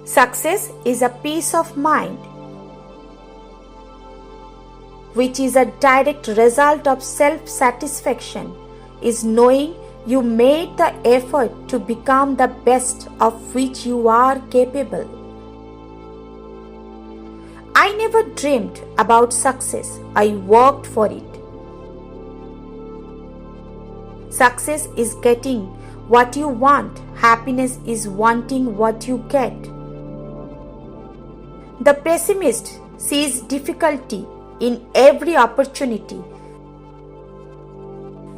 Success is a peace of mind, which is a direct result of self-satisfaction, is knowing you made the effort to become the best of which you are capable. I never dreamed about success. I worked for it. Success is getting what you want. Happiness is wanting what you get. The pessimist sees difficulty in every opportunity.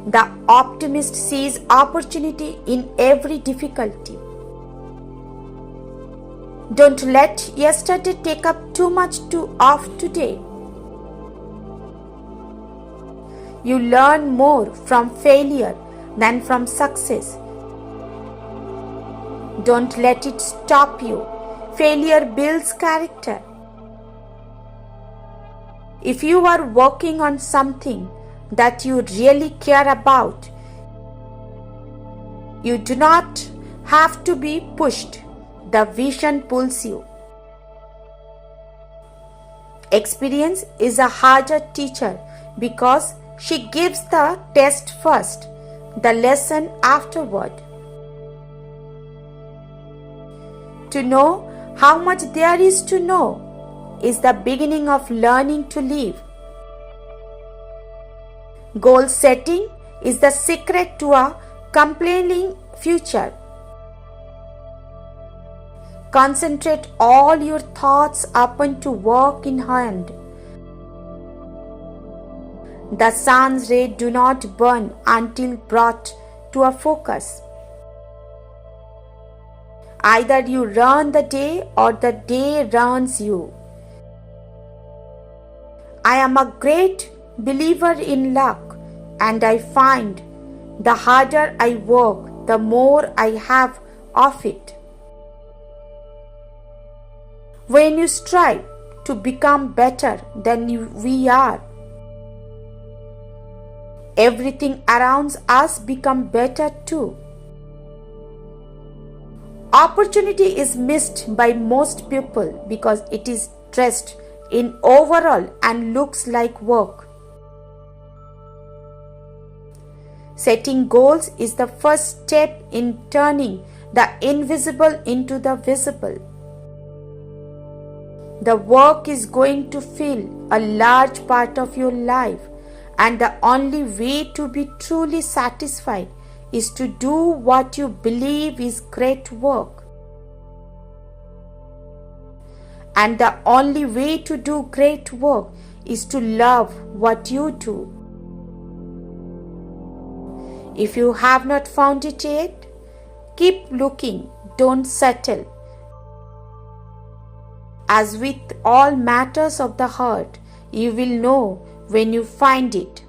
The optimist sees opportunity in every difficulty. Don't let yesterday take up too much of today. You learn more from failure than from success. Don't let it stop you. Failure builds character. If you are working on something that you really care about, you do not have to be pushed. The vision pulls you. Experience is a harder teacher because she gives the test first, the lesson afterward. To know how much there is to know is the beginning of learning to live. Goal setting is the secret to a compelling future. Concentrate all your thoughts upon to work in hand. The sun's rays do not burn until brought to a focus. Either you run the day or the day runs you. I am a great believer in luck, and I find the harder I work, the more I have of it. When you strive to become better than we are, everything around us becomes better too. Opportunity is missed by most people because it is dressed in overall and looks like work. Setting goals is the first step in turning the invisible into the visible. The work is going to fill a large part of your life, and the only way to be truly satisfied is to do what you believe is great work. And the only way to do great work is to love what you do. If you have not found it yet, keep looking, don't settle. As with all matters of the heart, you will know when you find it.